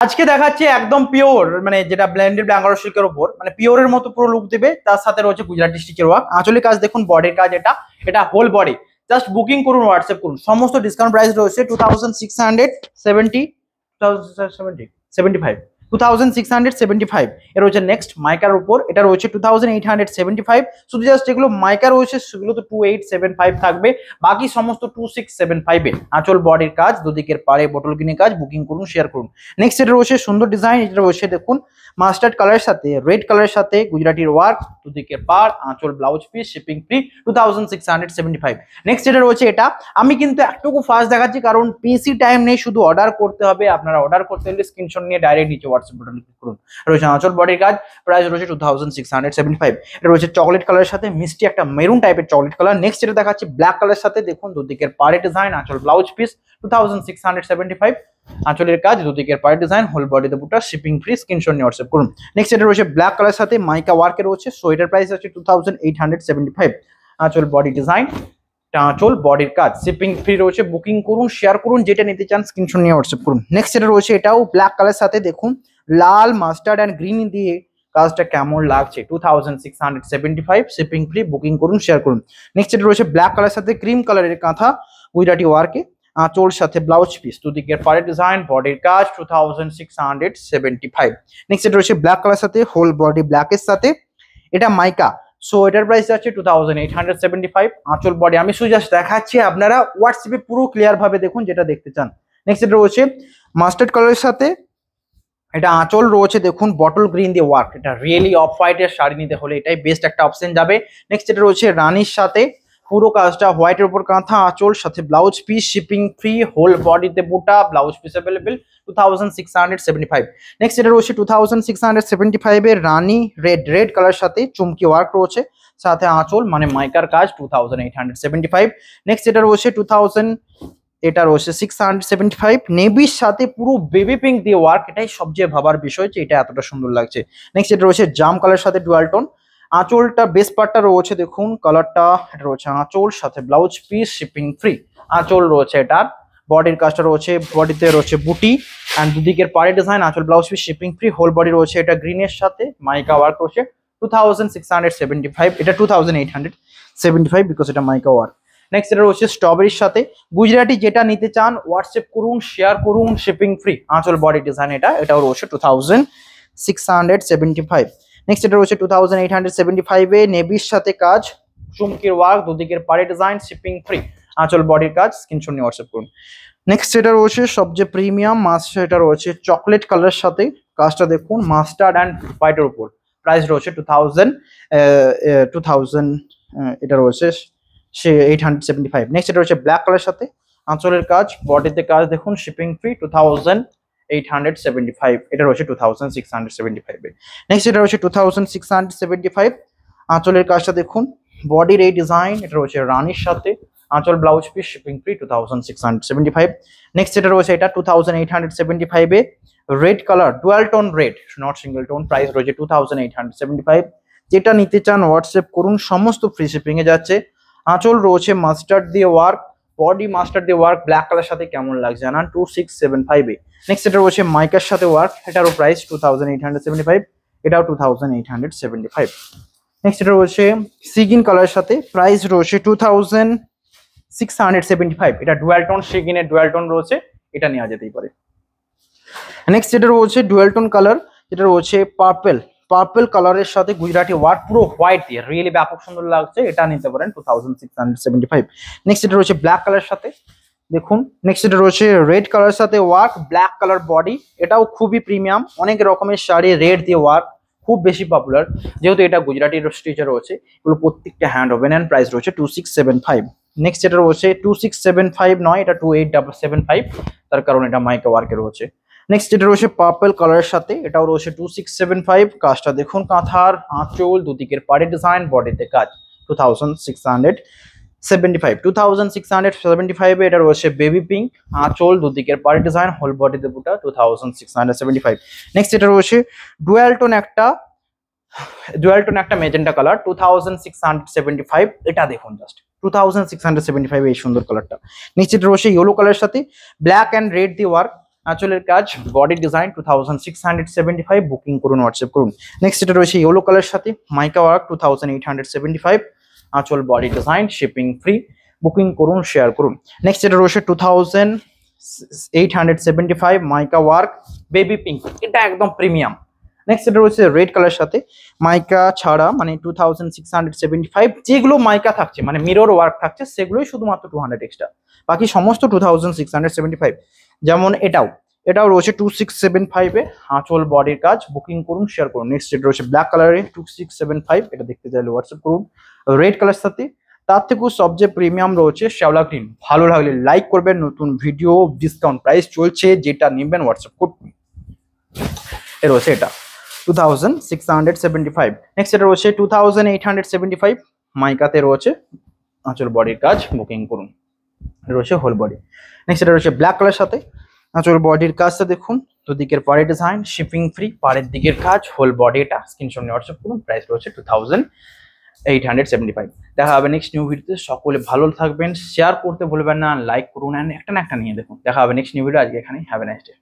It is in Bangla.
আজকে দেখাচ্ছে একদম পিওর, মানে যেটা ব্লেন্ডেড ব্যাঙ্গালোর সিল্কের উপর, মানে পিওরের মতো পুরো লুক দেবে। তার সাথে রয়েছে গুজরাটি স্টিচের ওয়ার্ক। আঁচলের কাজ দেখুন, বডির কাজ, এটা এটা হোল বডি। জাস্ট বুকিং করুন, হোয়াটসঅ্যাপ করুন। সমস্ত ডিসকাউন্ট প্রাইস রয়েছে 2670 25 2675। এর রয়েছে নেক্সট মাইকার উপর, এটা রয়েছে 2875। শুধু জাস্ট যেগুলো মাইকা রয়েছে সেগুলো তো 2875 থাকবে, বাকি সমস্ত 2675 এ। আঁচল বডির কাজ, দুদিকের পাড়ে বোতল কিনে কাজ। বুকিং করুন, শেয়ার করুন। নেক্সট এটা রয়েছে সুন্দর ডিজাইন, এটা রয়েছে দেখুন মাস্টার্ড কালারের সাথে রেড কালারের সাথে গুজরাটির ওয়ার্ক, দুদিকের পাড়, আঁচল, blouse piece, shipping free, 2675। Next এটা রয়েছে, এটা আমি কিন্তু একটুকু ফাস্ট দেখাচ্ছি কারণ পিসি টাইম নেই, শুধু অর্ডার করতে হবে। আপনারা অর্ডার করতে হলে স্ক্রিনশট নিয়ে ডাইরেক্ট নিচে হোয়াটসঅ্যাপ বাটনে ক্লিক করুন। রয়েছে আঁচল বডির কাজ, প্রাইস রয়েছে 2675। এটা রয়েছে চকলেট কালারের সাথে মিষ্টি একটা মেরুন টাইপের চকলেট কালার। নেক্সট এটা দেখাচ্ছি ব্ল্যাক কালারের সাথে, দেখুন দুদিকের পাড়ে ডিজাইন, আঁচল, ব্লাউজ পিস, 2675। আঁচলের কাজ, দুদিকের পাড়ে ডিজাইন, হোল বডিতে বুটা, শিপিং ফ্রি। স্ক্রিনশট নিয়ে হোয়াটসঅ্যাপ করুন। নেক্সট এটা রয়েছে ব্ল্যাক কালারের সাথে মাইকা ওয়ার্কে রয়েছে। সো এটার প্রাইস আছে 2875। আঁচল বডি ডিজাইন, আঁচল বডির কাজ, শিপিং ফ্রি রয়েছে। বুকিং করুন, শেয়ার করুন, যেটা নিতে চান স্ক্রিনশট নিয়ে হোয়াটসঅ্যাপ করুন। নেক্সট এটা রয়েছে, এটাও ব্ল্যাক কালার সাথে, দেখুন লাল, মাস্টার্ড অ্যান্ড গ্রিন দিয়ে কাজটা কেমন লাগছে। 2675, শিপিং ফ্রি। বুকিং করুন, শেয়ার করুন। নেক্সট এটা রয়েছে ব্ল্যাক কালার সাথে ক্রিম কালারের কাঁথা গুজরাটি ওয়ার্কে, আঁচল সাথে ব্লাউজ পিস, দুদিকের পাড়ে ডিজাইন, বডির কাজ, 2675। নেক্সট এটা রয়েছে ব্ল্যাক কালার সাথে হোল বডি ব্ল্যাকের সাথে, এটা মাইকা। সো এটার প্রাইস আছে 2875। আঁচল বডি আমি শুধু জাস্ট দেখাচ্ছি, আপনারা হোয়াটসঅ্যাপে পুরো ক্লিয়ার ভাবে দেখুন যেটা দেখতে চান। নেক্সট এটা রয়েছে মাস্টার্ড কালারের সাথে, এটা আঁচল রয়েছে দেখুন বটল গ্রিন দিয়ে ওয়ার্ক। এটা রিয়েলি অফ হোয়াইটের শাড়ি নিতে হলে এটাই বেস্ট একটা অপশন যাবে। নেক্সট এটা রয়েছে রানীর সাথে, পুরো কাজটা হোয়াইটের উপর কাঁথা, আঁচল সাথে blouse piece, shipping free, whole বডিতে বুটা, ব্লাউজ পিস অ্যাভেলেবেল, 2675। নেক্সট এটা রয়েছে 2675 এর রানী রেড কালার সাথে চুমকি ওয়ার্ক রয়েছে, সাথে আঁচল মানে মাইকার কাজ, 2875। নেক্সট এটা রয়েছে 675 নেভির সাথে পুরো বেবি পিঙ্ক দিয়ে ওয়ার্ক। এটাই সবচেয়ে ভাবার বিষয় যে এটা এতটা সুন্দর লাগছে। নেক্সট এটা রয়েছে জাম কালার সাথে ডুয়াল টোন, আঁচলটা বেস পার্টটা রয়েছে দেখুন কালারটা, এটা রয়েছে আঁচল সাথে ব্লাউজ পিস, শিপিং ফ্রি। আঁচল রয়েছে এটার, বডির কাজটা রয়েছে, বডিতে রয়েছে বুটি অ্যান্ড দুদিকের পাড়ে ডিজাইন, আঁচল, blouse piece, shipping free. Whole body রয়েছে এটা গ্রিনের সাথে, মাইকা ওয়ার্ক রয়েছে, 2675। এটা 2875 বিকজ এটা মাইকা ওয়ার্ক। নেক্সট এটা রয়েছে স্ট্রবেরির সাথে গুজরাটি, যেটা নিতে চান হোয়াটসঅ্যাপ করুন, শেয়ার করুন, শিপিং ফ্রি। আঁচল বডি ডিজাইন, এটাও রয়েছে 2675। নেক্সট এটা রয়েছে 2875 এ নেভির সাথে কাজ, চুমকির ওয়ার্ক, দুদিকের পাড়ে ডিজাইন, শিপিং ফ্রি। আঁচল বডির কাজ, স্ক্রিনশট নিয়ে হোয়াটসঅ্যাপ করুন। নেক্সট এটা রয়েছে সবচেয়ে প্রিমিয়াম এটা রয়েছে চকলেট কালারের সাথে, কাজটা দেখুন মাস্টার্ড অ্যান্ড হোয়াইটের উপর। প্রাইস রয়েছে 2000। এটা রয়েছে 875। নেক্সট এটা রয়েছে ব্ল্যাক কালারের সাথে, আঁচলের কাজ, বডিতে কাজ দেখুন, শিপিং ফ্রি, 2875। এটা রয়েছে 2675 এ। নেক্সট এটা রয়েছে 2675। আঁচলের কাজটা দেখুন, বডির এই ডিজাইন, এটা রয়েছে রানীর সাথে, আঁচল, blouse piece, shipping free, 2675। Next এটা রয়েছে, এটা 2875 এ red colour, dual tone red, not single tone. Price রয়েছে 2875। যেটা নিতে চান হোয়াটসঅ্যাপ করুন, সমস্ত ফ্রি শিপিং এ যাচ্ছে। আঁচল রয়েছে মাস্টার্ড দিয়ে ওয়ার্ক, বডি মাস্টার্ড দিয়ে ওয়ার্ক, ব্ল্যাক কালার সাথে কেমন লাগছে জানান, 2675 এ। নেক্সট এটা রয়েছে মাইকার সাথে ওয়ার্ক, এটারও প্রাইস 2875। এটাও 2875। নেক্সট এটা রয়েছে সিগিন কালারের সাথে, প্রাইস রয়েছে 2675। এটা ডুয়াল টোন, সিগিনের ডুয়াল টোন রয়েছে, এটা নেওয়া যেতেই পারে। নেক্সট এটা রয়েছে ডুয়াল টোন কালার, যেটা রয়েছে পার্পল কালারের সাথে গুজরাটি ওয়ার্ক, পুরো হোয়াইট দিয়ে রিয়েলি ব্যাপক সুন্দর লাগছে, এটা নিতে পারেন 2675। নেক্সট এটা রয়েছে ব্ল্যাক কালার সাথে, দেখুন। নেক্সট এটা রয়েছে রেড কালার সাথে ওয়ার্ক, ব্ল্যাক কালার বডি, এটাও খুবই প্রিমিয়াম। অনেক রকমের শাড়ি রেড দিয়ে ওয়ার্ক, খুব বেশি পপুলার, যেহেতু এটা গুজরাটির স্টিচার রয়েছে, এগুলো প্রত্যেকটা হ্যান্ড ওভেন অ্যান্ড প্রাইস রয়েছে 2675। নেক্সট এটা রয়েছে 2675 নয়, এটা 2875, তার কারণ এটা মাইকা ওয়ার্কে রয়েছে। নেক্সট এটা রয়েছে পার্পল কালারের সাথে, এটাও রয়েছে 2675। কাজটা দেখুন, কাঁথার, আঁচল, দুদিকের পাড়ে ডিজাইন, বডিতে কাজ, 2675। 2675 এটা রয়েছে বেবি পিঙ্ক, আঁচল, দুদিকের পাড়ে ডিজাইন, হোল বডিতে বুটা, 2675। নেক্সট এটা রয়েছে ডুয়াল টোন একটা মেজেন্টা কালার, 2675। এটা দেখুন জাস্ট 2675 এই সুন্দর কালারটা। নেক্সট এটা রয়েছে ইয়েলো কালারের সাথে ব্ল্যাক অ্যান্ড রেড দিয়ে ওয়ার্ক, আঁচলের কাজ বডি ডিজাইন 2675 বুকিং করুন, হোয়াটসঅ্যাপ করুন। নেক্সট এটা রয়েছে ইয়েলো কালার সাথে মাইকা ওয়ার্ক 2875 আঁচল body design shipping free, booking করুন, শেয়ার করুন। নেক্সট এটা রয়েছে 2875 মাইকা ওয়ার্ক বেবি পিঙ্ক, এটা একদম প্রিমিয়াম। নেক্সট এটা রয়েছে রেড কালার সাথে মাইকা ছাড়া মানে 2675, যেগুলো মাইকা থাকছে মানে মিরর ওয়ার্ক থাকছে সেগুলোই শুধুমাত্র 200 এক্সট্রা, বাকি সমস্ত 2675। যেমন এটাও রয়েছে 2675 এ আঁচল বডির কাজ, বুকিং করুন, শেয়ার করুন। নেক্সট এটা রয়েছে ব্ল্যাক কালারে 2675, এটা দেখতে চাইলে হোয়াটসঅ্যাপ করুন। রেড কালার সাথে তার থেকেও সবচেয়ে প্রিমিয়াম রয়েছে শ্যাওলা গ্রিন, ভালো লাগলে লাইক করবেন। নতুন ভিডিও ডিসকাউন্ট প্রাইস চলছে, যেটা নেবেন হোয়াটসঅ্যাপ করুন। এ রয়েছে এটা 2675। নেক্সট এটা রয়েছে 2875 মাইকাতে রয়েছে আঁচল বডির কাজ, বুকিং করুন, রয়েছে হোল বডি। নেক্সট এটা রয়েছে ব্ল্যাক কালার সাথে আঁচল বডির কাজটা দেখুন, দুদিকের পাড়ে ডিজাইন শিপিং ফ্রি, পাড়ের দিকের কাজ, হোল বডি, এটা স্ক্রিনশট নিয়ে হোয়াটসঅ্যাপ করুন। প্রাইস রয়েছে 2875। দেখা হবে নেক্সট নিউ ভিডিওতে। সকলে ভালো থাকবেন, শেয়ার করতে ভুলবেন না, লাইক করুন, একটা না একটা নিয়ে দেখুন। দেখা হবে নেক্সট নিউ ভিডিও, আজকে এখানেই। Have a nice day.